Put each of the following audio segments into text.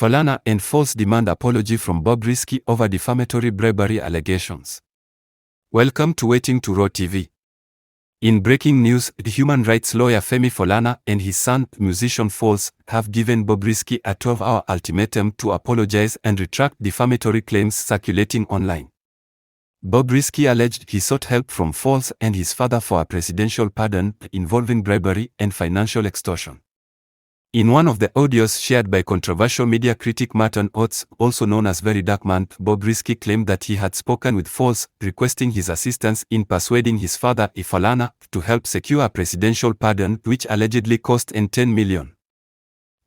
Falana and Falz demand apology from Bobrisky over defamatory bribery allegations. Welcome to Waiting to Raw TV. In breaking news, the human rights lawyer Femi Falana and his son, musician Falz, have given Bobrisky a 12-hour ultimatum to apologize and retract defamatory claims circulating online. Bobrisky alleged he sought help from Falz and his father for a presidential pardon involving bribery and financial extortion. In one of the audios shared by controversial media critic Martin Otse, also known as VeryDarkMan, Bobrisky claimed that he had spoken with Falz, requesting his assistance in persuading his father, Falana, to help secure a presidential pardon which allegedly cost $10 million.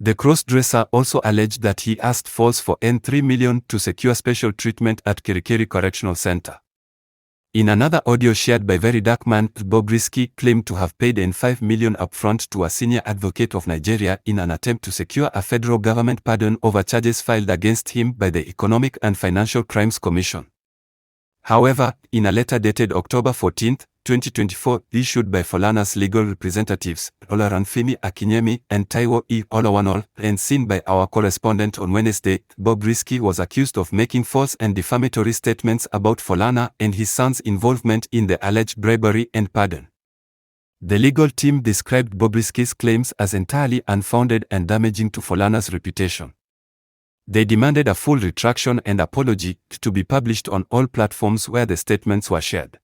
The cross-dresser also alleged that he asked Falz for $3 million to secure special treatment at Kirikiri Correctional Centre. In another audio shared by VeryDarkMan, Bobrisky claimed to have paid $5 million upfront to a senior advocate of Nigeria in an attempt to secure a federal government pardon over charges filed against him by the Economic and Financial Crimes Commission. However, in a letter dated October 14, 2024, issued by Falana's legal representatives, Femi Akinyemi and Taiwo E. Olawanol, and seen by our correspondent on Wednesday, Bobrisky was accused of making false and defamatory statements about Falana and his son's involvement in the alleged bribery and pardon. The legal team described Bobrisky's claims as entirely unfounded and damaging to Falana's reputation. They demanded a full retraction and apology to be published on all platforms where the statements were shared.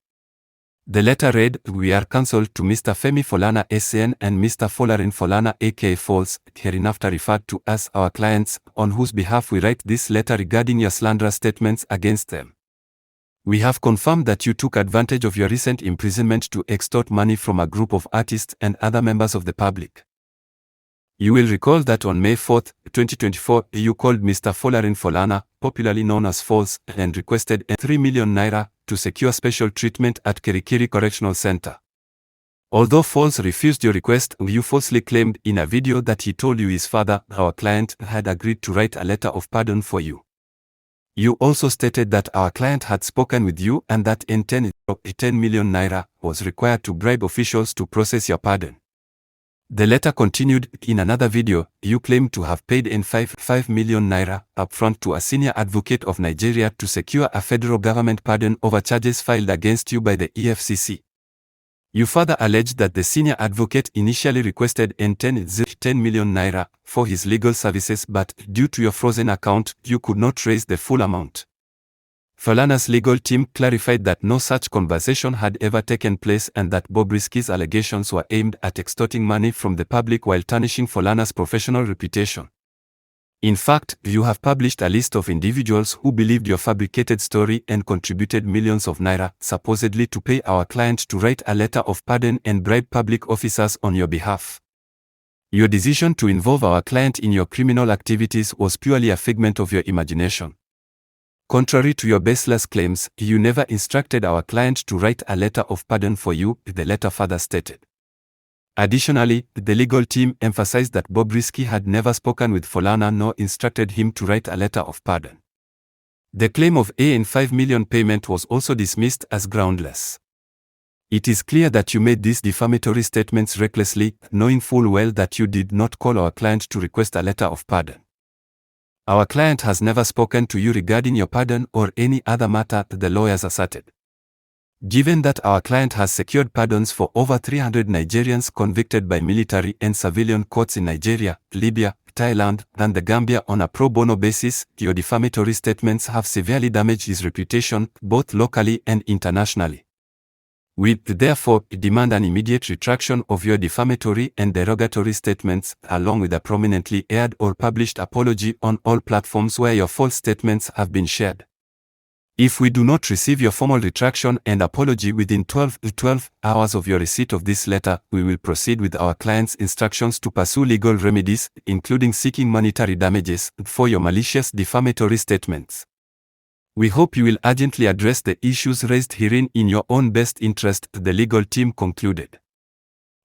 The letter read, "We are counsel to Mr. Femi Falana SN and Mr. Falana Falana aka Falz, hereinafter referred to as our clients, on whose behalf we write this letter regarding your slanderous statements against them. We have confirmed that you took advantage of your recent imprisonment to extort money from a group of artists and other members of the public. You will recall that on May 4, 2024, you called Mr. Falana Falana, popularly known as Falz, and requested $3 million to secure special treatment at Kirikiri Correctional Centre. Although Falz refused your request, you falsely claimed in a video that he told you his father, our client, had agreed to write a letter of pardon for you. You also stated that our client had spoken with you and that $10 million was required to bribe officials to process your pardon. The letter continued, in another video, you claimed to have paid $5 million upfront to a senior advocate of Nigeria to secure a federal government pardon over charges filed against you by the EFCC. You further alleged that the senior advocate initially requested $10 million for his legal services, but due to your frozen account, you could not raise the full amount. Falana's legal team clarified that no such conversation had ever taken place and that Bobrisky's allegations were aimed at extorting money from the public while tarnishing Falana's professional reputation. In fact, you have published a list of individuals who believed your fabricated story and contributed millions of naira, supposedly to pay our client to write a letter of pardon and bribe public officers on your behalf. Your decision to involve our client in your criminal activities was purely a figment of your imagination. Contrary to your baseless claims, you never instructed our client to write a letter of pardon for you, the letter further stated. Additionally, the legal team emphasized that Bobrisky had never spoken with Falana nor instructed him to write a letter of pardon. The claim of $5 million payment was also dismissed as groundless. It is clear that you made these defamatory statements recklessly, knowing full well that you did not call our client to request a letter of pardon. Our client has never spoken to you regarding your pardon or any other matter, the lawyers asserted. Given that our client has secured pardons for over 300 Nigerians convicted by military and civilian courts in Nigeria, Libya, Thailand, and the Gambia on a pro bono basis, your defamatory statements have severely damaged his reputation, both locally and internationally. We therefore demand an immediate retraction of your defamatory and derogatory statements, along with a prominently aired or published apology on all platforms where your false statements have been shared. If we do not receive your formal retraction and apology within 12 hours of your receipt of this letter, we will proceed with our client's instructions to pursue legal remedies, including seeking monetary damages, for your malicious defamatory statements. We hope you will urgently address the issues raised herein in your own best interest, the legal team concluded.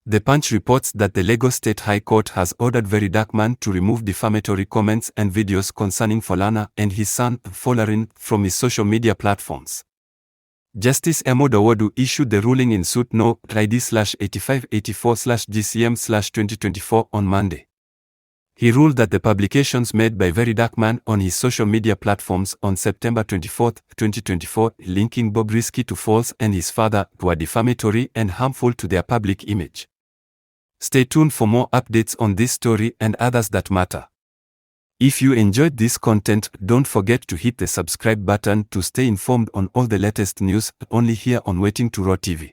The Punch reports that the Lagos State High Court has ordered VeryDarkMan to remove defamatory comments and videos concerning Falana and his son, Falana, from his social media platforms. Justice Emo Dawodu issued the ruling in suit No. ID/8584/GCM/2024 on Monday. He ruled that the publications made by VeryDarkMan on his social media platforms on September 24, 2024, linking Bobrisky to Falz and his father, were defamatory and harmful to their public image. Stay tuned for more updates on this story and others that matter. If you enjoyed this content, don't forget to hit the subscribe button to stay informed on all the latest news, only here on Waiting to Raw TV.